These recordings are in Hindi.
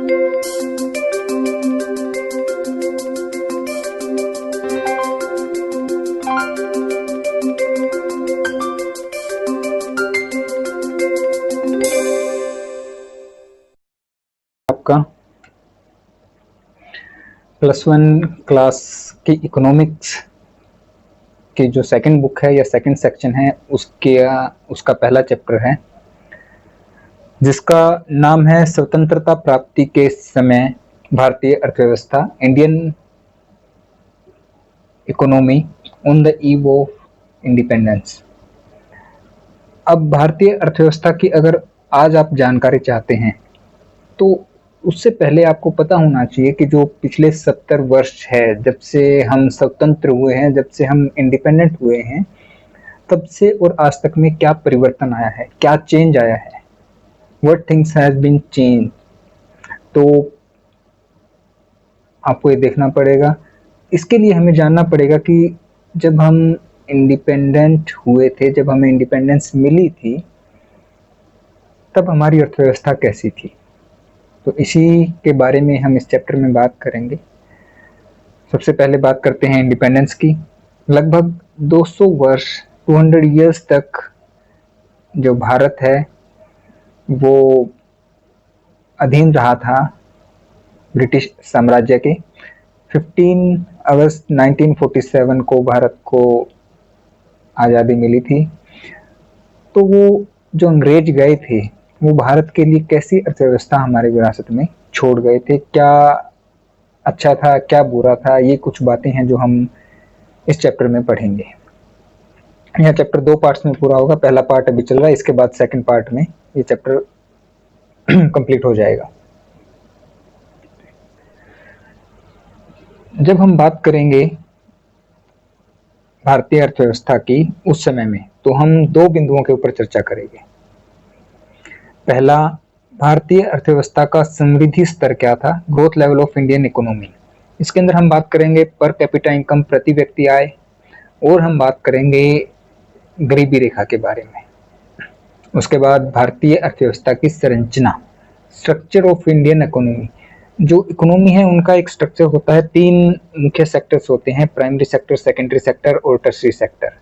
आपका +1 क्लास की इकोनॉमिक्स की जो सेकंड बुक है या सेकंड सेक्शन है उसका पहला चैप्टर है, जिसका नाम है स्वतंत्रता प्राप्ति के समय भारतीय अर्थव्यवस्था, Indian economy on the eve of independence. अब भारतीय अर्थव्यवस्था की अगर आज आप जानकारी चाहते हैं तो उससे पहले आपको पता होना चाहिए कि जो पिछले 70 वर्ष है, जब से हम स्वतंत्र हुए हैं, जब से हम इंडिपेंडेंट हुए हैं, तब से और आज तक में क्या परिवर्तन आया है, क्या चेंज आया है, what things has been change. तो आपको ये देखना पड़ेगा। इसके लिए हमें जानना पड़ेगा कि जब हम इंडिपेंडेंट हुए थे, जब हमें इंडिपेंडेंस मिली थी, तब हमारी अर्थव्यवस्था कैसी थी। तो इसी के बारे में हम इस चैप्टर में बात करेंगे। सबसे पहले बात करते हैं इंडिपेंडेंस की। लगभग 200 वर्ष 200 इयर्स तक जो भारत है वो अधीन रहा था ब्रिटिश साम्राज्य के। 15 अगस्त 1947 को भारत को आज़ादी मिली थी। तो वो जो अंग्रेज गए थे वो भारत के लिए कैसी अर्थव्यवस्था हमारे विरासत में छोड़ गए थे, क्या अच्छा था, क्या बुरा था, ये कुछ बातें हैं जो हम इस चैप्टर में पढ़ेंगे। यह चैप्टर 2 पार्ट्स में पूरा होगा। पहला पार्ट अभी चल रहा है, इसके बाद सेकंड पार्ट में ये चैप्टर कंप्लीट हो जाएगा। जब हम बात करेंगे भारतीय अर्थव्यवस्था की उस समय में, तो हम 2 बिंदुओं के ऊपर चर्चा करेंगे। पहला, भारतीय अर्थव्यवस्था का समृद्धि स्तर क्या था, growth level of Indian economy. इसके अंदर हम बात करेंगे पर कैपिटा इनकम, प्रति व्यक्ति आय, और हम बात करेंगे गरीबी रेखा के बारे में। उसके बाद भारतीय अर्थव्यवस्था की संरचना, स्ट्रक्चर ऑफ इंडियन इकोनॉमी। जो इकोनॉमी है उनका एक स्ट्रक्चर होता है, 3 मुख्य सेक्टर्स होते हैं, प्राइमरी सेक्टर, सेकेंडरी सेक्टर और टर्शियरी सेक्टर।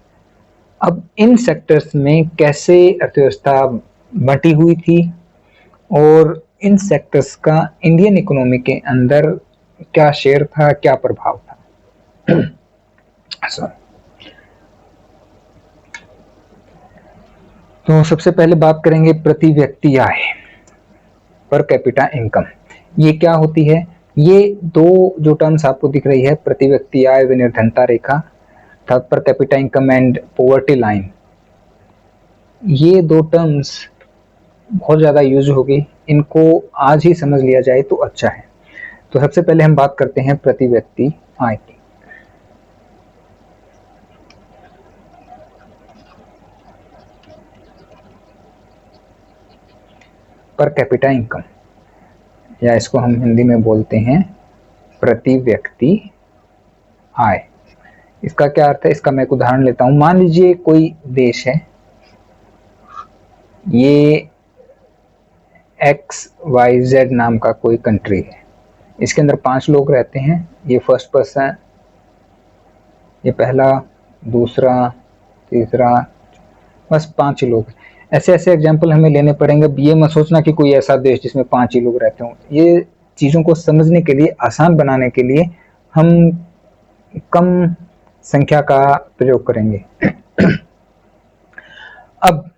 अब इन सेक्टर्स में कैसे अर्थव्यवस्था बटी हुई थी और इन सेक्टर्स का इंडियन इकोनॉमी के अंदर क्या शेयर था, क्या प्रभाव था। तो सबसे पहले बात करेंगे प्रति व्यक्ति आय, पर कैपिटा इनकम। ये क्या होती है? ये 2 जो टर्म्स आपको दिख रही है, प्रति व्यक्ति आय व निर्धनता रेखा, per capita income and poverty line, ये 2 टर्म्स बहुत ज़्यादा यूज होगी। इनको आज ही समझ लिया जाए तो अच्छा है। तो सबसे पहले हम बात करते हैं प्रति व्यक्ति आय की। पर कैपिटा इनकम, या इसको हम हिंदी में बोलते हैं प्रति व्यक्ति आय। इसका क्या अर्थ है? इसका मैं एक उदाहरण लेता हूं। मान लीजिए कोई देश है, ये XYZ नाम का कोई कंट्री है। इसके अंदर 5 लोग रहते हैं। ये फर्स्ट पर्सन, ये पहला, दूसरा, तीसरा, बस 5 ही लोग। ऐसे ऐसे एग्जाम्पल हमें लेने पड़ेंगे। ये मत सोचना कि कोई ऐसा देश जिसमें 5 ही लोग रहते हों। ये चीज़ों को समझने के लिए, आसान बनाने के लिए हम कम संख्या का प्रयोग करेंगे। अब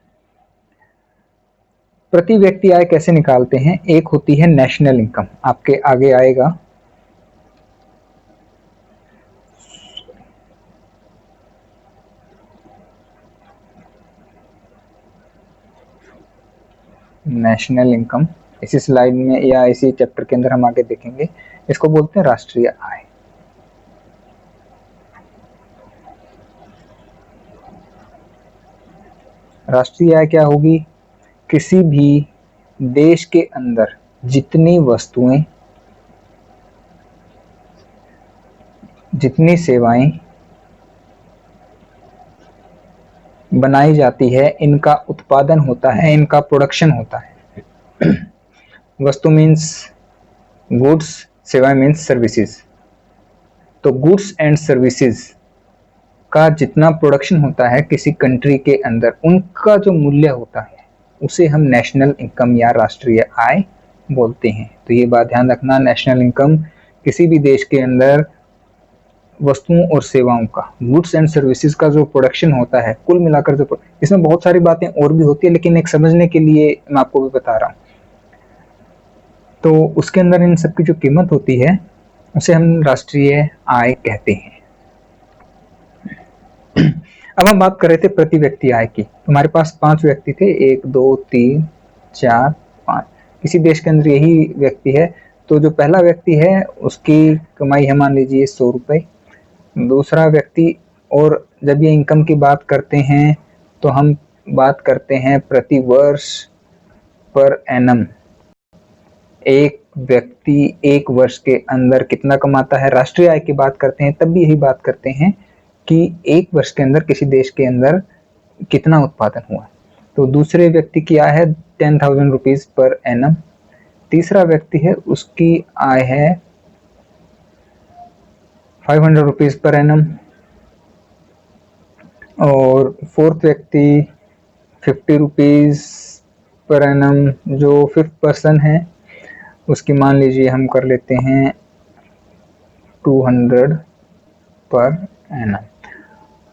प्रति व्यक्ति आय कैसे निकालते हैं? एक होती है नेशनल इनकम, आपके आगे आएगा। नेशनल इनकम इसी स्लाइड में या इसी चैप्टर के अंदर हम आगे देखेंगे। इसको बोलते हैं राष्ट्रीय आय। राष्ट्रीय आय क्या होगी? किसी भी देश के अंदर जितनी वस्तुएं, जितनी सेवाएं बनाई जाती है, इनका उत्पादन होता है, इनका प्रोडक्शन होता है। वस्तु मीन्स गुड्स, सेवा मीन्स सर्विसेज। तो गुड्स एंड सर्विसेज का जितना प्रोडक्शन होता है किसी कंट्री के अंदर, उनका जो मूल्य होता है उसे हम नेशनल इनकम या राष्ट्रीय आय बोलते हैं। तो ये बात ध्यान रखना, नेशनल इनकम किसी भी देश के अंदर वस्तुओं और सेवाओं का, गुड्स एंड सर्विसेज का जो प्रोडक्शन होता है, कुल मिलाकर जो, इसमें बहुत सारी बातें और भी होती है लेकिन एक समझने के लिए मैं आपको भी बता रहा हूँ। तो उसके अंदर इन सब की जो कीमत होती है उसे हम राष्ट्रीय आय कहते हैं। अब हम बात कर रहे थे प्रति व्यक्ति आय की। तुम्हारे पास 5 व्यक्ति थे, 1 2 3 4 5, किसी देश के अंदर यही व्यक्ति है। तो जो पहला व्यक्ति है उसकी कमाई है मान लीजिए 100 रुपए, दूसरा व्यक्ति, और जब ये इनकम की बात करते हैं तो हम बात करते हैं प्रति वर्ष, पर एनम। एक व्यक्ति एक वर्ष के अंदर कितना कमाता है, राष्ट्रीय आय की बात करते हैं तब भी यही बात करते हैं कि एक वर्ष के अंदर किसी देश के अंदर कितना उत्पादन हुआ। तो दूसरे व्यक्ति की आय है 10,000 रुपीज पर एनम, तीसरा व्यक्ति है उसकी आय है 500 रुपीज पर एनम, और फोर्थ व्यक्ति 50 रुपीज पर एनम। जो फिफ्थ पर्सन है उसकी मान लीजिए हम कर लेते हैं 200 पर एनम।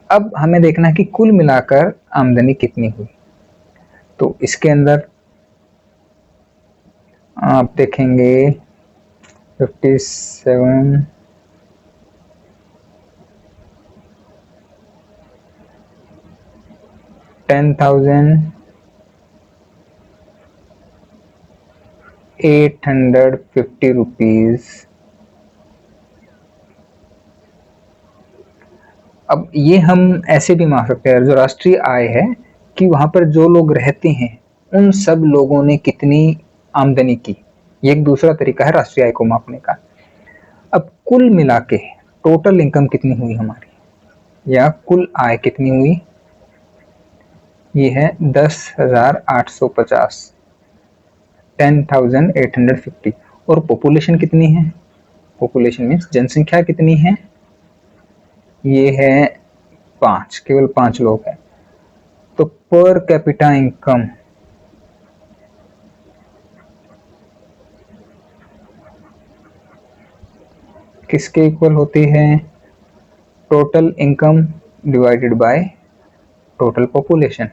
अब हमें देखना है कि कुल मिलाकर आमदनी कितनी हुई। तो इसके अंदर आप देखेंगे 57 10,850 रुपीज। अब ये हम ऐसे भी मान सकते हैं जो राष्ट्रीय आय है कि वहां पर जो लोग रहते हैं उन सब लोगों ने कितनी आमदनी की, ये एक दूसरा तरीका है राष्ट्रीय आय को मापने का। अब कुल मिला के टोटल इनकम कितनी हुई हमारी, या कुल आय कितनी हुई, ये है 10,850, 10,850। और पॉपुलेशन कितनी है, पॉपुलेशन मीन्स जनसंख्या कितनी है, ये है 5, केवल 5 लोग हैं। तो पर कैपिटा इनकम किसके इक्वल होती है, total income divided by total population.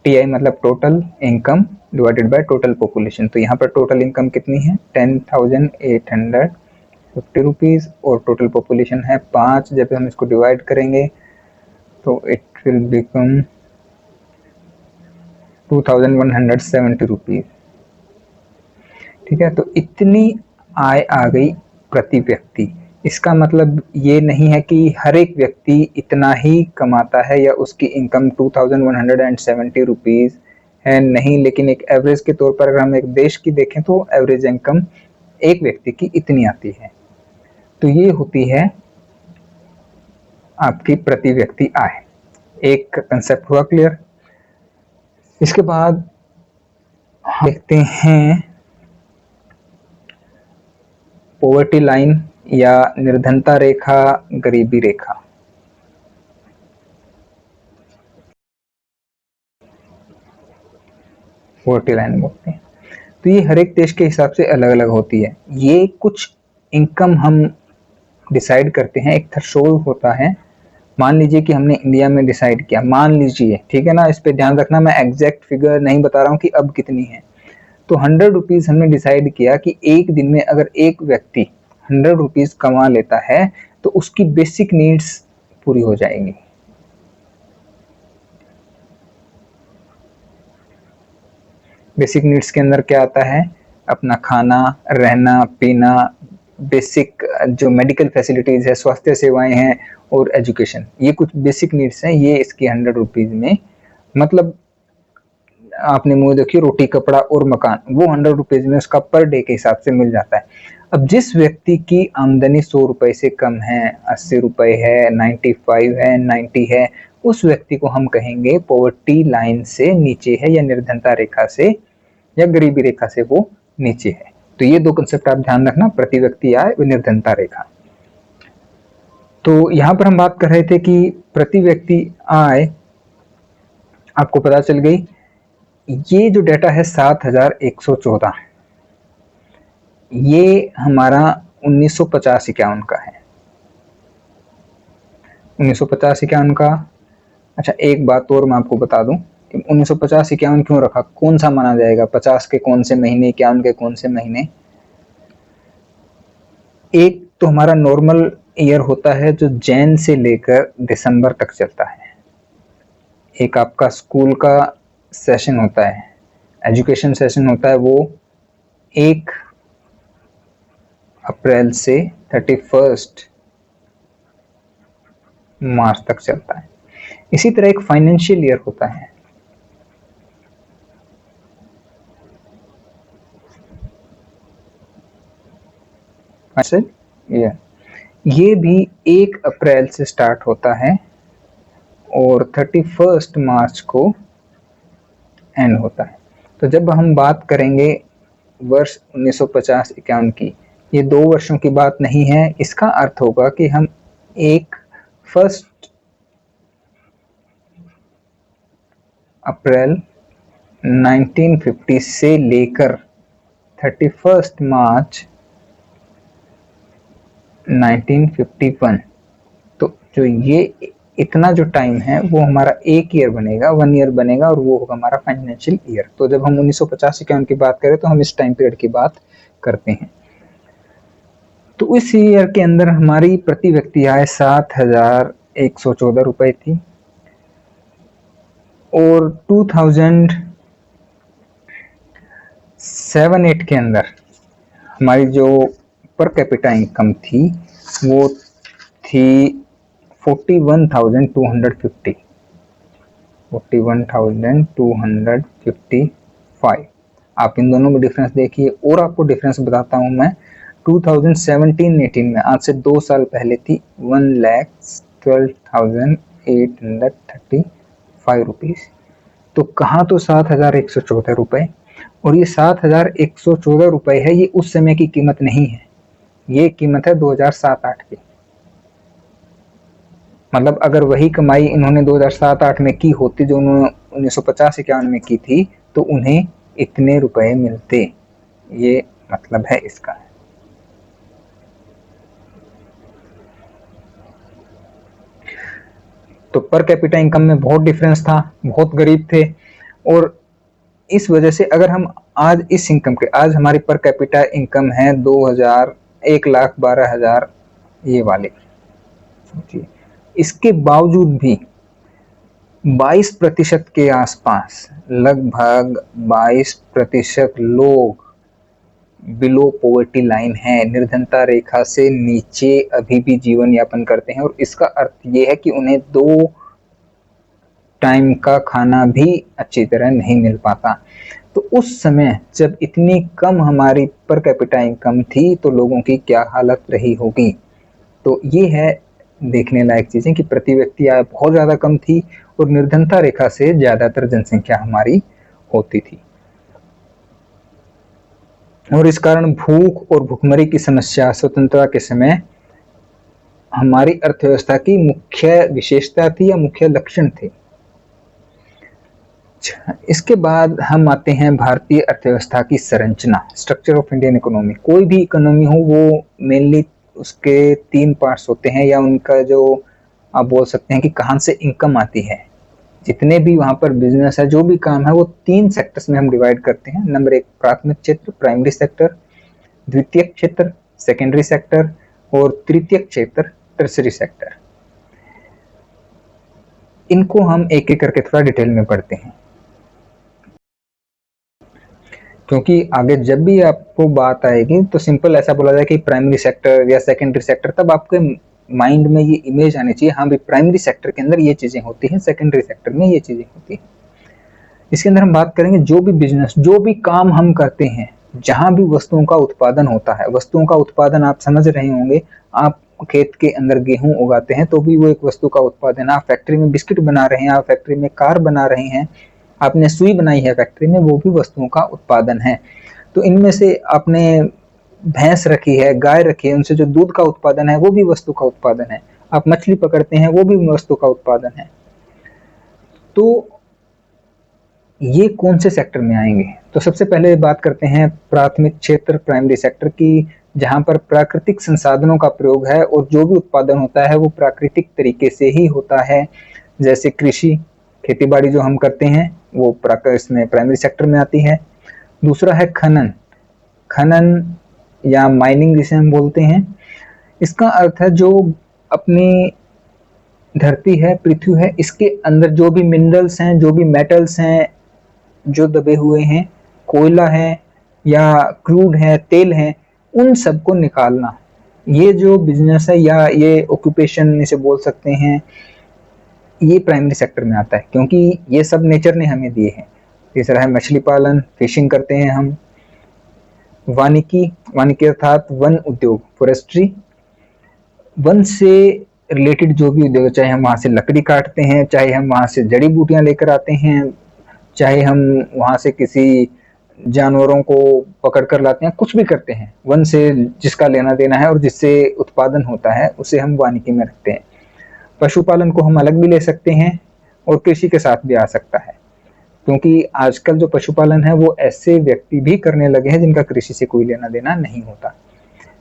TI मतलब total income divided by total population. तो यहाँ पर टोटल इनकम कितनी है 10,850 रुपीज, और टोटल पॉपुलेशन है 5। जब हम इसको डिवाइड करेंगे तो इट विल बिकम 2,170 रुपीज। ठीक है, तो इतनी आय आ गई प्रति व्यक्ति। इसका मतलब ये नहीं है कि हर एक व्यक्ति इतना ही कमाता है या उसकी इनकम 2,170 रुपीज है, नहीं, लेकिन एक एवरेज के तौर पर अगर हम एक देश की देखें तो एवरेज इनकम एक व्यक्ति की इतनी आती है। तो ये होती है आपकी प्रति व्यक्ति आय। एक कंसेप्ट हुआ क्लियर। इसके बाद देखते हैं पॉवर्टी लाइन या निर्धनता रेखा, गरीबी रेखा। पॉवर्टी लाइन बोलते हैं। तो ये हर एक देश के हिसाब से अलग अलग होती है। ये कुछ इनकम हम डिसाइड करते हैं, एक थ्रेशोल्ड होता है। मान लीजिए कि हमने इंडिया में डिसाइड किया, मान लीजिए, ठीक है ना, इस पे ध्यान रखना, मैं एग्जैक्ट फिगर नहीं बता रहा हूँ कि अब कितनी है। तो 100 रुपीज हमने डिसाइड किया कि एक दिन में अगर एक व्यक्ति 100 रुपीज कमा लेता है तो उसकी बेसिक नीड्स पूरी हो जाएंगी। बेसिक नीड्स के अंदर क्या आता है, अपना खाना, रहना, पीना, बेसिक जो मेडिकल फैसिलिटीज है, स्वास्थ्य सेवाएं हैं, और एजुकेशन, ये कुछ बेसिक नीड्स हैं। ये इसकी 100 रुपीज में, मतलब आपने मुंह देखिए, रोटी, कपड़ा और मकान, वो 100 रुपीज में उसका पर डे के हिसाब से मिल जाता है। अब जिस व्यक्ति की आमदनी 100 रुपए से कम है, 80 रुपए है, 95 है, 90 है, उस व्यक्ति को हम कहेंगे पॉवर्टी लाइन से नीचे है, या निर्धनता रेखा से या गरीबी रेखा से वो नीचे है। तो ये दो कंसेप्ट आप ध्यान रखना, प्रति व्यक्ति आय व निर्धनता रेखा। तो यहाँ पर हम बात कर रहे थे कि प्रति व्यक्ति आय आपको पता चल गई। ये जो डाटा है 7114, ये हमारा 1950-51 का है। 1950-51 का। अच्छा, एक बात और मैं आपको बता दूं कि 1950-51 क्यों रखा, कौन सा माना जाएगा, 50 के कौन से महीने, 51 के कौन से महीने। एक तो हमारा नॉर्मल ईयर होता है जो जैन से लेकर दिसंबर तक चलता है। एक आपका स्कूल का सेशन होता है, एजुकेशन सेशन होता है, वो 1 अप्रैल से 31 मार्च तक चलता है। इसी तरह एक फाइनेंशियल ईयर होता है, ये भी 1 अप्रैल से स्टार्ट होता है और 31 मार्च को एंड होता है। तो जब हम बात करेंगे वर्ष 1950-51 की, ये 2 वर्षों की बात नहीं है। इसका अर्थ होगा कि हम 1 अप्रैल 1950 से लेकर 31 मार्च 1951, तो जो ये इतना जो टाइम है वो हमारा एक ईयर बनेगा, 1 ईयर बनेगा, और वो होगा हमारा फाइनेंशियल ईयर। तो जब हम 1950-51 की बात करें तो हम इस टाइम पीरियड की बात करते हैं। तो इस ईयर के अंदर हमारी प्रति व्यक्ति आय 7114 रुपए थी, और 2007-8 के अंदर हमारी जो पर कैपिटा इनकम थी वो थी 41,250, 41,255। आप इन दोनों में डिफरेंस देखिए, और आपको डिफरेंस बताता हूं मैं। 2017-18 में, आज से 2 साल पहले थी 1,12,835 रुपीज। तो कहाँ तो 7,114 रुपए, और ये 7,114 रुपए है, ये उस समय की कीमत नहीं है, ये कीमत है 2007-8 की। मतलब अगर वही कमाई इन्होंने 2007-8 में की होती जो उन्होंने 1950-51 में की थी, तो उन्हें इतने रुपए मिलते, ये मतलब है इसका। तो पर कैपिटा इनकम में बहुत डिफरेंस था, बहुत गरीब थे, और इस वजह से अगर हम आज इस इनकम के, आज हमारी पर कैपिटा इनकम है 2000, 1,12,000 ये वाले, सोचिए। इसके बावजूद भी 22% के आसपास, लगभग 22% लोग बिलो पॉवर्टी लाइन है, निर्धनता रेखा से नीचे अभी भी जीवन यापन करते हैं। और इसका अर्थ ये है कि उन्हें 2 टाइम का खाना भी अच्छी तरह नहीं मिल पाता। तो उस समय जब इतनी कम हमारी पर कैपिटा इनकम थी, तो लोगों की क्या हालत रही होगी। तो ये है देखने लायक चीजें कि प्रति व्यक्ति आय बहुत ज्यादा कम थी, और निर्धनता रेखा से ज्यादातर जनसंख्या हमारी होती थी, और इस कारण भूख और भुखमरी की समस्या स्वतंत्रता के समय हमारी अर्थव्यवस्था की मुख्य विशेषता थी या मुख्य लक्षण थे। इसके बाद हम आते हैं भारतीय अर्थव्यवस्था की संरचना, स्ट्रक्चर ऑफ इंडियन इकोनॉमी। कोई भी इकोनॉमी हो, वो मेनली उसके 3 पार्ट्स होते हैं, या उनका जो आप बोल सकते हैं कि कहाँ से इनकम आती है। जितने भी वहाँ पर बिजनेस है, जो भी काम है, वो 3 सेक्टर्स में हम डिवाइड करते हैं। नंबर 1 प्राथमिक क्षेत्र, प्राइमरी सेक्टर, द्वितीयक क्षेत्र, सेकेंडरी सेक्टर, और तृतीयक क्षेत्र, टर्सरी सेक्टर। इनको हम एक एक करके थोड़ा डिटेल में पढ़ते हैं, क्योंकि आगे जब भी आपको बात आएगी तो सिंपल ऐसा बोला जाए कि प्राइमरी सेक्टर या सेकेंडरी सेक्टर, तब आपके माइंड में ये इमेज आनी चाहिए, हाँ भाई प्राइमरी सेक्टर के अंदर ये चीजें होती हैं, सेकेंडरी सेक्टर में ये चीजें होती हैं। इसके अंदर हम बात करेंगे जो भी बिजनेस, जो भी काम हम करते हैं, जहां भी वस्तुओं का उत्पादन होता है। वस्तुओं का उत्पादन आप समझ रहे होंगे, आप खेत के अंदर गेहूं उगाते हैं तो भी वो एक वस्तु का उत्पादन है। आप फैक्ट्री में बिस्किट बना रहे हैं, आप फैक्ट्री में कार बना रहे हैं, आपने सुई बनाई है फैक्ट्री में, वो भी वस्तुओं का उत्पादन है। तो इनमें से आपने भैंस रखी है, गाय रखी है, उनसे जो दूध का उत्पादन है वो भी वस्तु का उत्पादन है। आप मछली पकड़ते हैं वो भी वस्तु का उत्पादन है। तो ये कौन से सेक्टर में आएंगे? तो सबसे पहले बात करते हैं प्राथमिक क्षेत्र, प्राइमरी सेक्टर की, जहां पर प्राकृतिक संसाधनों का प्रयोग है और जो भी उत्पादन होता है वो प्राकृतिक तरीके से ही होता है। जैसे कृषि, खेती बाड़ी जो हम करते हैं वो इसमें प्राइमरी सेक्टर में आती है। दूसरा है खनन, खनन या माइनिंग जिसे हम बोलते हैं। इसका अर्थ है जो अपनी धरती है, पृथ्वी है, इसके अंदर जो भी मिनरल्स हैं, जो भी मेटल्स हैं जो दबे हुए हैं, कोयला है या क्रूड है, तेल है, उन सबको निकालना, ये जो बिजनेस है या ये ऑक्यूपेशन इसे बोल सकते हैं, ये प्राइमरी सेक्टर में आता है क्योंकि ये सब नेचर ने हमें दिए हैं। तीसरा है मछली पालन, फिशिंग करते हैं हम। वानिकी, वानिकी अर्थात वन उद्योग, फॉरेस्ट्री, वन से रिलेटेड जो भी उद्योग, चाहे हम वहां से लकड़ी काटते हैं, चाहे हम वहां से जड़ी बूटियां लेकर आते हैं, चाहे हम वहां से किसी जानवरों को पकड़ कर लाते हैं, कुछ भी करते हैं, वन से जिसका लेना देना है और जिससे उत्पादन होता है उसे हम वानिकी में रखते हैं। पशुपालन को हम अलग भी ले सकते हैं और कृषि के साथ भी आ सकता है, क्योंकि आजकल जो पशुपालन है वो ऐसे व्यक्ति भी करने लगे हैं जिनका कृषि से कोई लेना देना नहीं होता।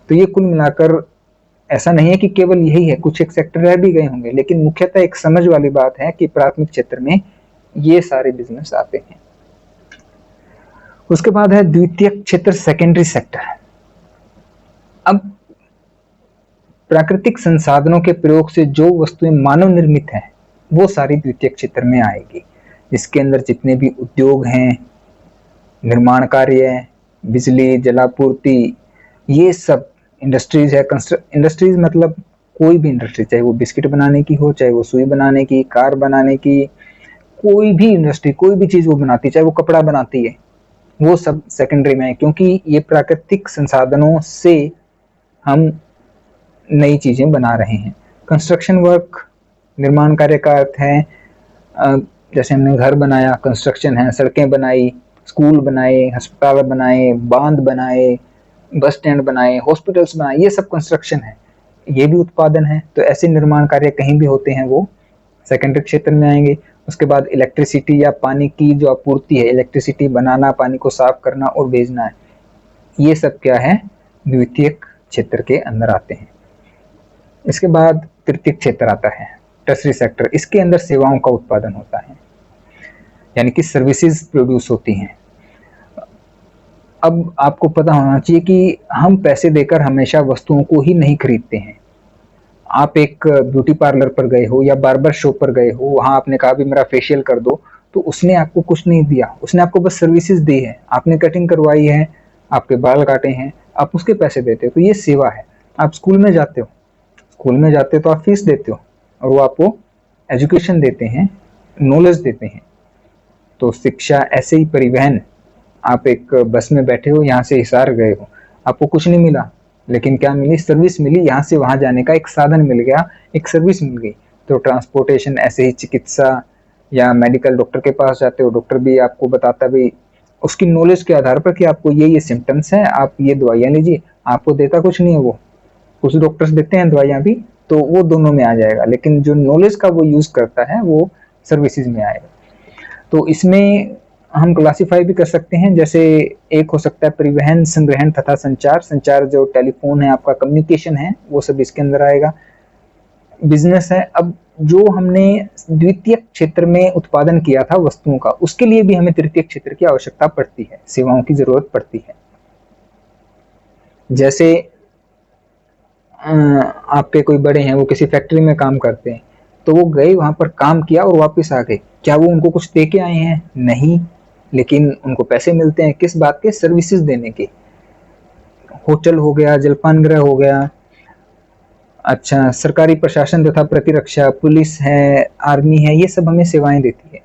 तो ये कुल मिलाकर ऐसा नहीं है कि केवल यही है, कुछ एक सेक्टर रह भी गए होंगे, लेकिन मुख्यतः एक समझ वाली बात है कि प्राथमिक क्षेत्र में ये सारे बिजनेस आते हैं। उसके बाद है द्वितीयक क्षेत्र, सेकेंडरी सेक्टर। अब प्राकृतिक संसाधनों के प्रयोग से जो वस्तुएं मानव निर्मित हैं वो सारी द्वितीयक क्षेत्र में आएगी, जिसके अंदर जितने भी उद्योग हैं, निर्माण कार्य, बिजली, जलापूर्ति, ये सब इंडस्ट्रीज है। इंडस्ट्रीज मतलब कोई भी इंडस्ट्री, चाहे वो बिस्किट बनाने की हो, चाहे वो सुई बनाने की, कार बनाने की, कोई भी इंडस्ट्री, कोई भी चीज वो बनाती है, चाहे वो कपड़ा बनाती है, वो सब सेकेंडरी में है, क्योंकि ये प्राकृतिक संसाधनों से हम नई चीजें बना रहे हैं। कंस्ट्रक्शन वर्क, निर्माण कार्य का अर्थ है जैसे हमने घर बनाया, कंस्ट्रक्शन है, सड़कें बनाई, स्कूल बनाए, अस्पताल बनाए, बांध बनाए, बस स्टैंड बनाए, हॉस्पिटल्स बनाए, ये सब कंस्ट्रक्शन है, ये भी उत्पादन है। तो ऐसे निर्माण कार्य कहीं भी होते हैं वो सेकेंडरी क्षेत्र में आएंगे। उसके बाद इलेक्ट्रिसिटी या पानी की जो आपूर्ति है, इलेक्ट्रिसिटी बनाना, पानी को साफ करना और भेजना है, ये सब क्या है, द्वितीयक क्षेत्र के अंदर आते हैं। इसके बाद तृतीयक क्षेत्र आता है, टर्सरी सेक्टर। इसके अंदर सेवाओं का उत्पादन होता है, यानी कि सर्विसेज प्रोड्यूस होती हैं। अब आपको पता होना चाहिए कि हम पैसे देकर हमेशा वस्तुओं को ही नहीं खरीदते हैं। आप एक ब्यूटी पार्लर पर गए हो या बार्बर शॉप पर गए हो, वहां आपने कहा भी मेरा फेशियल कर दो, तो उसने आपको कुछ नहीं दिया, उसने आपको बस सर्विसेज दी है, आपने कटिंग करवाई है, आपके बाल काटे हैं, आप उसके पैसे देते हो, तो ये सेवा है। आप स्कूल में जाते हो, स्कूल में जाते हो तो आप फीस देते हो और वो आपको एजुकेशन देते हैं, नॉलेज देते हैं। तो शिक्षा, ऐसे ही परिवहन, आप एक बस में बैठे हो, यहाँ से हिसार गए हो, आपको कुछ नहीं मिला, लेकिन क्या मिली, सर्विस मिली, यहाँ से वहां जाने का एक साधन मिल गया, एक सर्विस मिल गई। तो ट्रांसपोर्टेशन, ऐसे ही चिकित्सा या मेडिकल, डॉक्टर के पास जाते हो, डॉक्टर भी आपको बताता भी उसकी नॉलेज के आधार पर कि आपको ये सिम्टम्स हैं, आप ये दवाइयाँ लीजिए, आपको देता कुछ नहीं है वो, कुछ डॉक्टर्स देते हैं दवाइयाँ भी, तो वो दोनों में आ जाएगा, लेकिन जो नॉलेज का वो यूज करता है वो सर्विसेज में आएगा। तो इसमें हम क्लासिफाई भी कर सकते हैं, जैसे एक हो सकता है परिवहन, संग्रहण तथा संचार। संचार जो टेलीफोन है, आपका कम्युनिकेशन है, वो सब इसके अंदर आएगा। बिजनेस है, अब जो हमने द्वितीयक क्षेत्र में उत्पादन किया था वस्तुओं का, उसके लिए भी हमें तृतीयक क्षेत्र की आवश्यकता पड़ती है, सेवाओं की जरूरत पड़ती है। जैसे आपके कोई बड़े हैं, वो किसी फैक्ट्री में काम करते हैं, तो वो गए वहां पर काम किया और वापस आ गए, क्या वो उनको कुछ दे के आए हैं? नहीं, लेकिन उनको पैसे मिलते हैं, किस बात के, सर्विसेज देने के। होटल हो गया, जलपान गृह हो गया, अच्छा, सरकारी प्रशासन तथा प्रतिरक्षा, पुलिस है, आर्मी है, ये सब हमें सेवाएं देती है।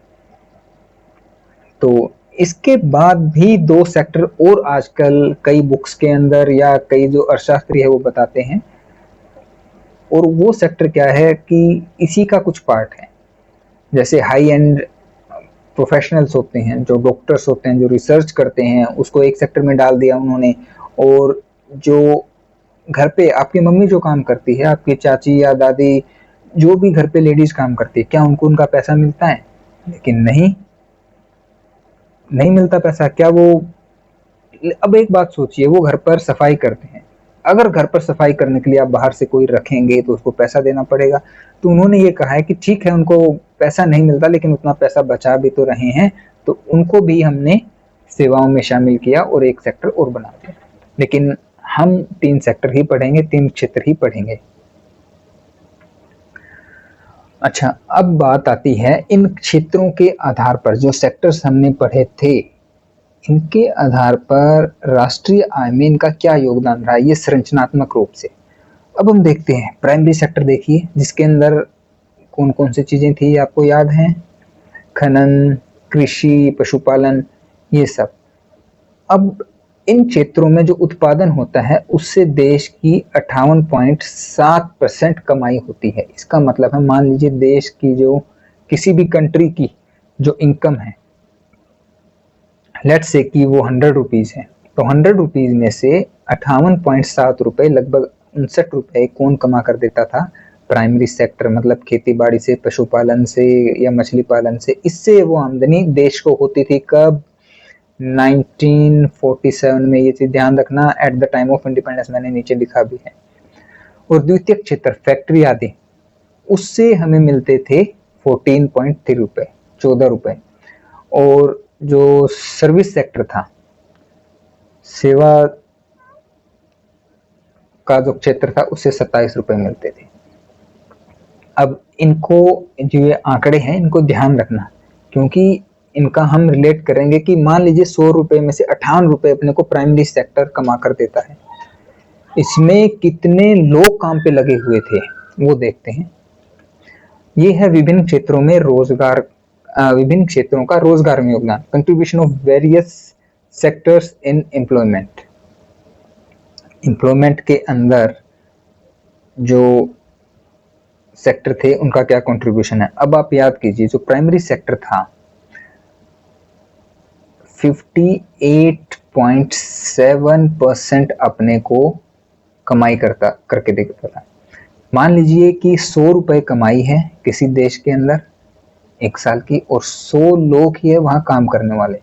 तो इसके बाद भी दो सेक्टर और आजकल कई बुक्स के अंदर या कई जो अर्थशास्त्री है वो बताते हैं, और वो सेक्टर क्या है कि इसी का कुछ पार्ट है। जैसे हाई एंड प्रोफेशनल्स होते हैं, जो डॉक्टर्स होते हैं, जो रिसर्च करते हैं, उसको एक सेक्टर में डाल दिया उन्होंने। और जो घर पे आपकी मम्मी जो काम करती है, आपकी चाची या दादी, जो भी घर पे लेडीज काम करती है, क्या उनको उनका पैसा मिलता है? लेकिन नहीं, नहीं मिलता पैसा। क्या वो, अब एक बात सोचिए, वो घर पर सफाई करते हैं, अगर घर पर सफाई करने के लिए आप बाहर से कोई रखेंगे तो उसको पैसा देना पड़ेगा। तो उन्होंने ये कहा है कि ठीक है, उनको पैसा नहीं मिलता लेकिन उतना पैसा बचा भी तो रहे हैं, तो उनको भी हमने सेवाओं में शामिल किया और एक सेक्टर और बना दिया। लेकिन हम 3 सेक्टर ही पढ़ेंगे, 3 क्षेत्र ही पढ़ेंगे। अच्छा, अब बात आती है इन क्षेत्रों के आधार पर, जो सेक्टर्स हमने पढ़े थे, इनके आधार पर राष्ट्रीय आय में इनका क्या योगदान रहा है, ये संरचनात्मक रूप से। अब हम देखते हैं प्राइमरी सेक्टर, देखिए जिसके अंदर कौन कौन सी चीजें थी, आपको याद है? खनन, कृषि, पशुपालन, ये सब। अब इन क्षेत्रों में जो उत्पादन होता है उससे देश की 58.7% कमाई होती है। इसका मतलब है, मान लीजिए देश की जो किसी भी कंट्री की जो इनकम है, लेट्स से कि वो 100 रुपीज है, तो 100 रुपीज में से 58.7 रुपए, लगभग 59 रुपए कौन कमा कर देता था? प्राइमरी सेक्टर, मतलब खेती बाड़ी से, पशुपालन से या मछली पालन से। इससे वो आमदनी देश को होती थी कब? 1947 में। ये चीज ध्यान रखना, at the time of independence, मैंने नीचे लिखा भी है। और द्वितीय क्षेत्र, फैक्ट्री आदि, उससे हमें मिलते थे 14.3 रुपए, 14 रुपए। और जो सर्विस सेक्टर था, सेवा का जो क्षेत्र था, उससे 27 रुपए मिलते थे। अब इनको, जो ये आंकड़े हैं, इनको ध्यान रखना, क्योंकि इनका हम रिलेट करेंगे कि मान लीजिए 100 रुपए में से 58 रुपए अपने को प्राइमरी सेक्टर कमा कर देता है, इसमें कितने लोग काम पे लगे हुए थे वो देखते हैं। ये है विभिन्न क्षेत्रों में रोजगार, विभिन्न क्षेत्रों का रोजगार में योगदान, contribution of various sectors in employment. Employment के अंदर जो सेक्टर थे उनका क्या कंट्रीब्यूशन है। अब आप याद कीजिए, जो प्राइमरी सेक्टर था 58.7% अपने को कमाई करके देता था। मान लीजिए कि 100 रुपए कमाई है किसी देश के अंदर एक साल की, और 100 लोग ही है वहां काम करने वाले।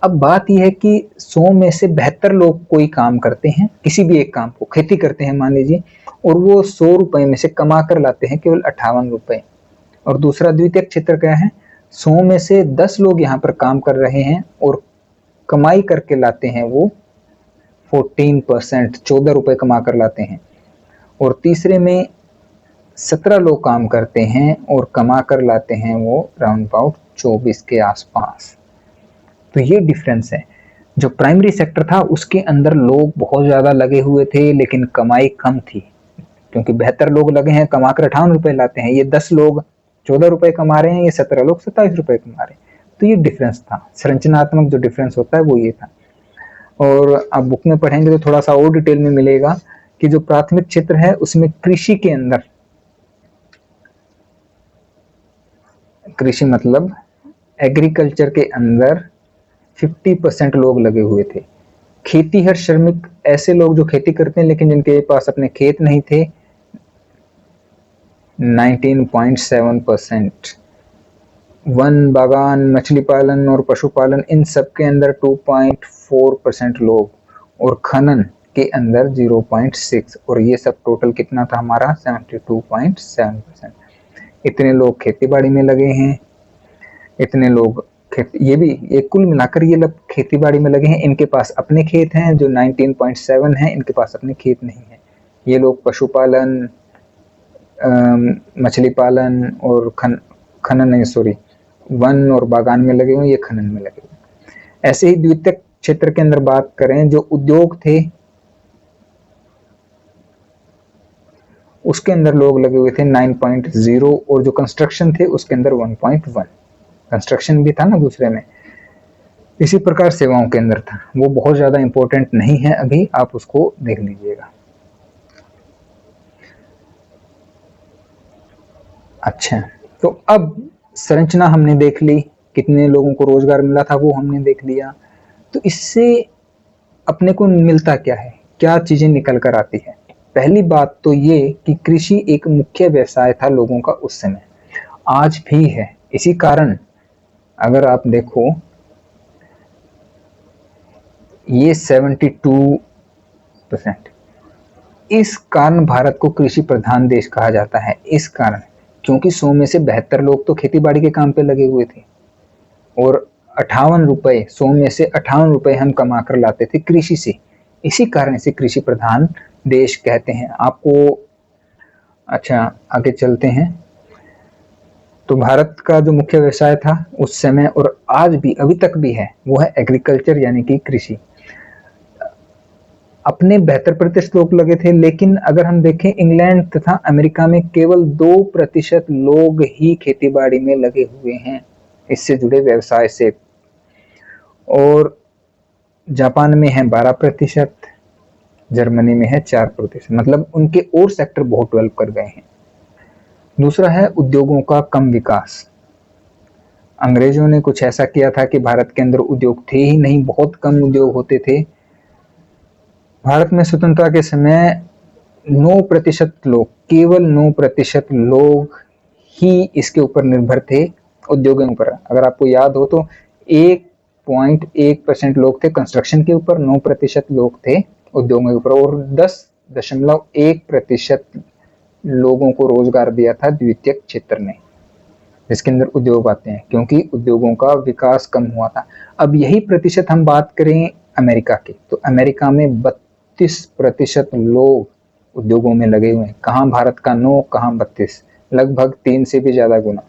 अब बात यह है कि 100 में से 72 लोग कोई काम करते हैं, किसी भी एक काम को, खेती करते हैं मान लीजिए, और वो 100 रुपए में से कमा कर लाते हैं केवल 58 रुपए। और दूसरा द्वितीय क्षेत्र क्या है? 100 में से 10 लोग यहाँ पर काम कर रहे हैं और कमाई करके लाते हैं वो 14%, 14 रुपए कमा कर लाते हैं। और तीसरे में 17 लोग काम करते हैं और कमा कर लाते हैं वो राउंड अबाउट 24 के आसपास। तो ये डिफरेंस है। जो प्राइमरी सेक्टर था उसके अंदर लोग बहुत ज्यादा लगे हुए थे लेकिन कमाई कम थी, क्योंकि 72 लोग लगे हैं, कमा कर 58 रुपए लाते हैं। ये 10 लोग 14 रुपए कमा रहे हैं, ये 17 लोग 27 रुपए कमा रहे हैं। तो ये डिफरेंस था, संरचनात्मक जो डिफरेंस होता है वो ये था। और आप बुक में पढ़ेंगे तो थोड़ा सा और डिटेल में मिलेगा कि जो प्राथमिक क्षेत्र है उसमें कृषि के अंदर, कृषि मतलब एग्रीकल्चर के अंदर 50% लोग लगे हुए थे। खेती हर श्रमिक, ऐसे लोग जो खेती करते हैं लेकिन जिनके पास अपने खेत नहीं थे, 19.7%। वन, बागान, मछली पालन और पशुपालन, इन सब के अंदर 2.4% लोग, और खनन के अंदर 0.6, और ये सब टोटल कितना था हमारा? 72.7%। इतने लोग खेती बाड़ी में लगे हैं, इतने लोग ये भी, ये कुल मिलाकर ये लोग खेती बाड़ी में लगे हैं। इनके पास अपने खेत हैं जो 19.7 है, इनके पास अपने खेत नहीं है। ये लोग पशुपालन, मछली पालन और खनन नहीं, सॉरी, वन और बागान में लगे हुए, ये खनन में लगे हुए। ऐसे ही द्वितीय क्षेत्र के अंदर बात करें, जो उद्योग थे उसके अंदर लोग लगे हुए थे 9.0, और जो कंस्ट्रक्शन थे उसके अंदर 1.1। कंस्ट्रक्शन भी था ना दूसरे में। इसी प्रकार सेवाओं के अंदर था, वो बहुत ज्यादा इंपॉर्टेंट नहीं है, अभी आप उसको देख लीजिएगा। अच्छा, तो अब संरचना हमने देख ली कितने लोगों को रोजगार मिला था वो हमने देख लिया। तो इससे अपने को मिलता क्या है, क्या चीजें निकल कर आती है? पहली बात तो ये कि कृषि एक मुख्य व्यवसाय था लोगों का उस समय, आज भी है। इसी कारण अगर आप देखो, ये 72%, इस कारण भारत को कृषि प्रधान देश कहा जाता है। इस कारण क्योंकि 100 में से 72 लोग तो खेती बाड़ी के काम पे लगे हुए थे, और 58 रुपए, 100 में से 58 रुपए हम कमा कर लाते थे कृषि से। इसी कारण इसे कृषि प्रधान देश कहते हैं। आपको अच्छा, आगे चलते हैं। तो भारत का जो मुख्य व्यवसाय था उस समय और आज भी अभी तक भी है, वो है एग्रीकल्चर यानी कि कृषि। अपने 72% लोग लगे थे, लेकिन अगर हम देखें इंग्लैंड तथा अमेरिका में केवल 2% लोग ही खेतीबाड़ी में लगे हुए हैं, इससे जुड़े व्यवसाय से। और जापान में है 12%, जर्मनी में है 4%, मतलब उनके और सेक्टर बहुत डेवलप कर गए हैं। दूसरा है उद्योगों का कम विकास। अंग्रेजों ने कुछ ऐसा किया था कि भारत के अंदर उद्योग थे ही नहीं, बहुत कम उद्योग होते थे। भारत में स्वतंत्रता के समय 9% लोग, केवल 9% लोग ही इसके ऊपर निर्भर थे, उद्योगों के ऊपर। अगर आपको याद हो तो 1.1% लोग थे कंस्ट्रक्शन के ऊपर, 9% लोग थे उद्योगों के ऊपर, और 10.1% लोगों को रोजगार दिया था द्वितीयक क्षेत्र ने, जिसके अंदर उद्योग आते हैं, क्योंकि उद्योगों का विकास कम हुआ था। अब यही प्रतिशत हम बात करें अमेरिका की, तो अमेरिका में 32% लोग उद्योगों में लगे हुए हैं। कहाँ भारत का 9, कहाँ 32, लगभग 3 से भी ज्यादा गुना।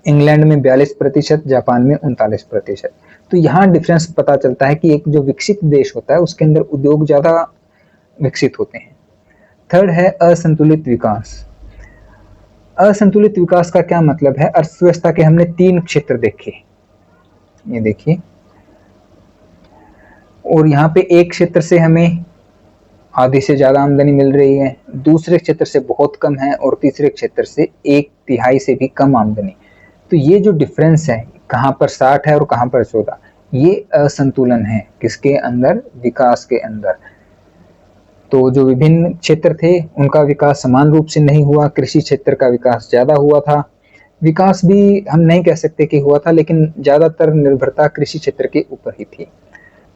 इंग्लैंड में 42%, जापान में 39%। तो यहाँ डिफरेंस पता चलता है कि एक जो विकसित देश होता है उसके अंदर उद्योग ज्यादा विकसित होते हैं। थर्ड है असंतुलित विकास। असंतुलित विकास का क्या मतलब है? अर्थव्यवस्था के हमने 3 क्षेत्र देखे, ये देखिए, और यहाँ पे एक क्षेत्र से हमें आधी से ज्यादा आमदनी मिल रही है, दूसरे क्षेत्र से बहुत कम है, और तीसरे क्षेत्र से 1/3 से भी कम आमदनी। तो ये जो डिफरेंस है, कहाँ पर 60 है और कहाँ पर 14, ये असंतुलन है किसके अंदर? विकास के अंदर। तो जो विभिन्न क्षेत्र थे उनका विकास समान रूप से नहीं हुआ, कृषि क्षेत्र का विकास ज्यादा हुआ था। विकास भी हम नहीं कह सकते कि हुआ था, लेकिन ज्यादातर निर्भरता कृषि क्षेत्र के ऊपर ही थी,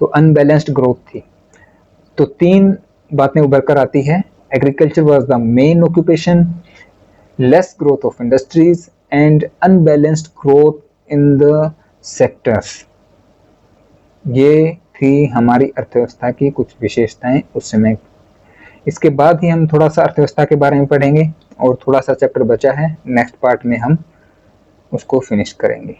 तो अनबैलेंस्ड ग्रोथ थी। तो 3 बातें उभर कर आती है। Agriculture was the main occupation, less growth of industries and unbalanced growth in the sectors. ये थी हमारी अर्थव्यवस्था की कुछ विशेषताएं उस समय। इसके बाद ही हम थोड़ा सा अर्थव्यवस्था के बारे में पढ़ेंगे, और थोड़ा सा चैप्टर बचा है, नेक्स्ट पार्ट में हम उसको फिनिश करेंगे।